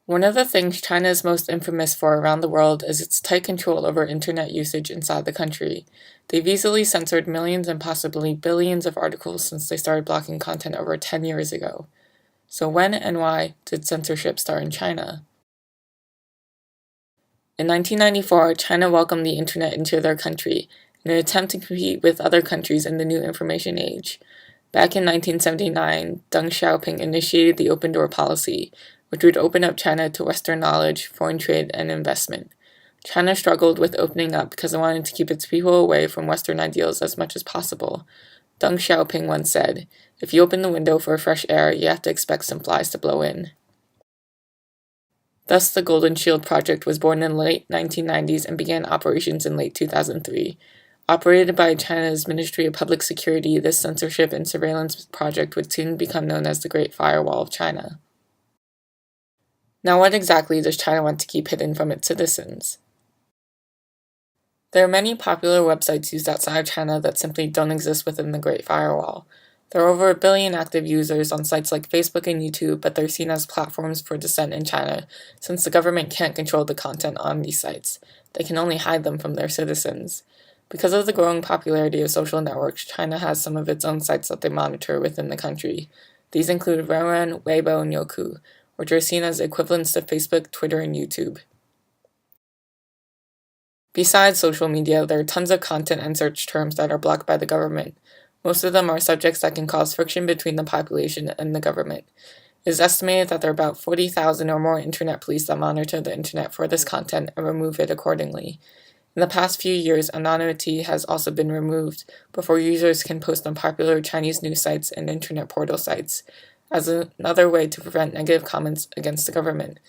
One of the things China is most infamous for around the world is its tight control over internet usage inside the country. They've easily censored millions and possibly billions of articles since they started blocking content over 10 years ago. So when and why did censorship start in China? In 1994, China welcomed the internet into their country in an attempt to compete with other countries in the new information age. Back in 1979, Deng Xiaoping initiated the open door policy, which would open up China to Western knowledge, foreign trade, and investment. China struggled with opening up because it wanted to keep its people away from Western ideals as much as possible. Deng Xiaoping once said, "If you open the window for fresh air, you have to expect some flies to blow in." Thus, the Golden Shield project was born in the late 1990s and began operations in late 2003. Operated by China's Ministry of Public Security, this censorship and surveillance project would soon become known as the Great Firewall of China. Now, what exactly does China want to keep hidden from its citizens? There are many popular websites used outside of China that simply don't exist within the Great Firewall. There are over 1 billion active users on sites like Facebook and YouTube, but they're seen as platforms for dissent in China, since the government can't control the content on these sites. They can only hide them from their citizens. Because of the growing popularity of social networks, China has some of its own sites that they monitor within the country. These include Renren, Weibo, and Youku, which are seen as equivalents to Facebook, Twitter, and YouTube. Besides social media, there are tons of content and search terms that are blocked by the government. Most of them are subjects that can cause friction between the population and the government. It is estimated that there are about 40,000 or more internet police that monitor the internet for this content and remove it accordingly. In the past few years, anonymity has also been removed before users can post on popular Chinese news sites and internet portal sites, as another way to prevent negative comments against the government.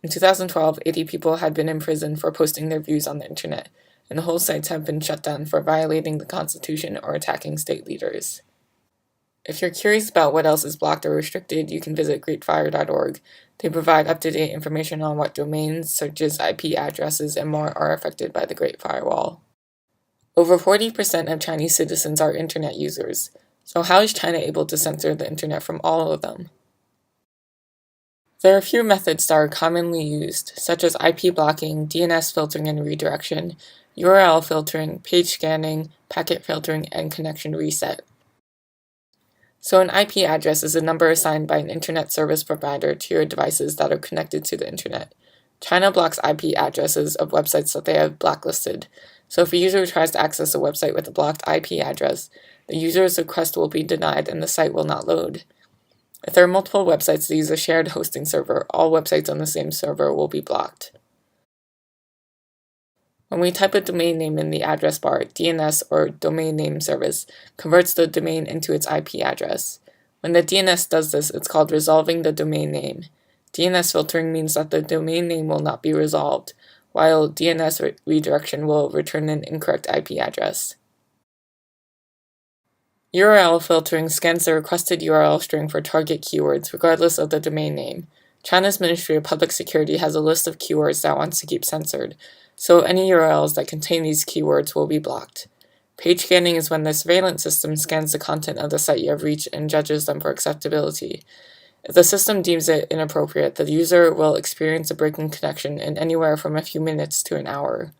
In 2012, 80 people had been imprisoned for posting their views on the internet, and the whole sites have been shut down for violating the Constitution or attacking state leaders. If you're curious about what else is blocked or restricted, you can visit greatfire.org. They provide up-to-date information on what domains, searches, IP addresses, and more are affected by the Great Firewall. Over 40% of Chinese citizens are internet users, so how is China able to censor the internet from all of them? There are a few methods that are commonly used, such as IP blocking, DNS filtering and redirection, URL filtering, page scanning, packet filtering, and connection reset. So an IP address is a number assigned by an internet service provider to your devices that are connected to the internet. China blocks IP addresses of websites that they have blacklisted. So if a user tries to access a website with a blocked IP address, the user's request will be denied and the site will not load. If there are multiple websites that use a shared hosting server, all websites on the same server will be blocked. When we type a domain name in the address bar, DNS or domain name service converts the domain into its IP address. When the DNS does this, it's called resolving the domain name. DNS filtering means that the domain name will not be resolved, while DNS redirection will return an incorrect IP address. URL filtering scans the requested URL string for target keywords, regardless of the domain name. China's Ministry of Public Security has a list of keywords that it wants to keep censored, so any URLs that contain these keywords will be blocked. Page scanning is when the surveillance system scans the content of the site you have reached and judges them for acceptability. If the system deems it inappropriate, the user will experience a breaking connection in anywhere from a few minutes to an hour.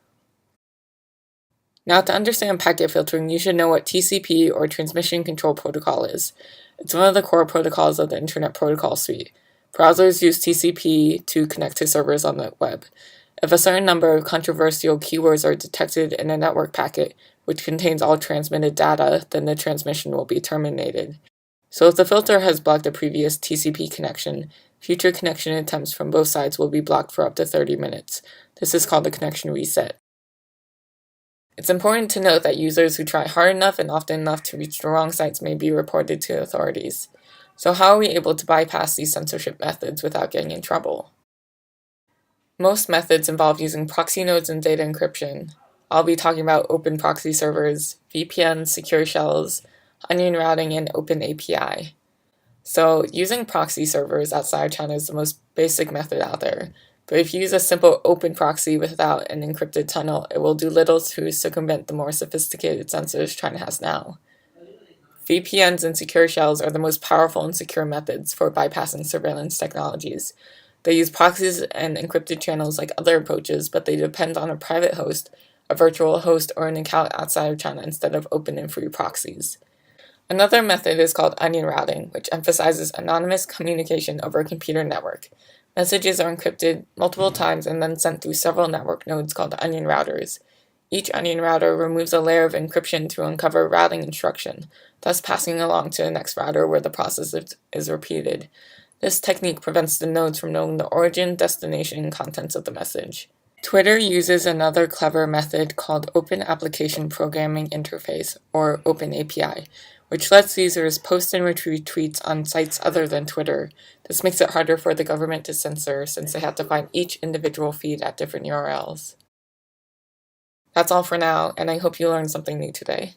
Now, to understand packet filtering, you should know what TCP or Transmission Control Protocol is. It's one of the core protocols of the Internet Protocol Suite. Browsers use TCP to connect to servers on the web. If a certain number of controversial keywords are detected in a network packet, which contains all transmitted data, then the transmission will be terminated. So if the filter has blocked a previous TCP connection, future connection attempts from both sides will be blocked for up to 30 minutes. This is called the connection reset. It's important to note that users who try hard enough and often enough to reach the wrong sites may be reported to authorities. So how are we able to bypass these censorship methods without getting in trouble? Most methods involve using proxy nodes and data encryption. I'll be talking about open proxy servers, VPNs, secure shells, onion routing, and open API. So using proxy servers outside China is the most basic method out there. But if you use a simple open proxy without an encrypted tunnel, it will do little to circumvent the more sophisticated sensors China has now. VPNs and secure shells are the most powerful and secure methods for bypassing surveillance technologies. They use proxies and encrypted channels like other approaches, but they depend on a private host, a virtual host, or an account outside of China instead of open and free proxies. Another method is called onion routing, which emphasizes anonymous communication over a computer network. Messages are encrypted multiple times and then sent through several network nodes called onion routers. Each onion router removes a layer of encryption to uncover a routing instruction, thus passing along to the next router where the process is repeated. This technique prevents the nodes from knowing the origin, destination, and contents of the message. Twitter uses another clever method called Open Application Programming Interface, or OpenAPI, which lets users post and retrieve tweets on sites other than Twitter. This makes it harder for the government to censor since they have to find each individual feed at different URLs. That's all for now, and I hope you learned something new today.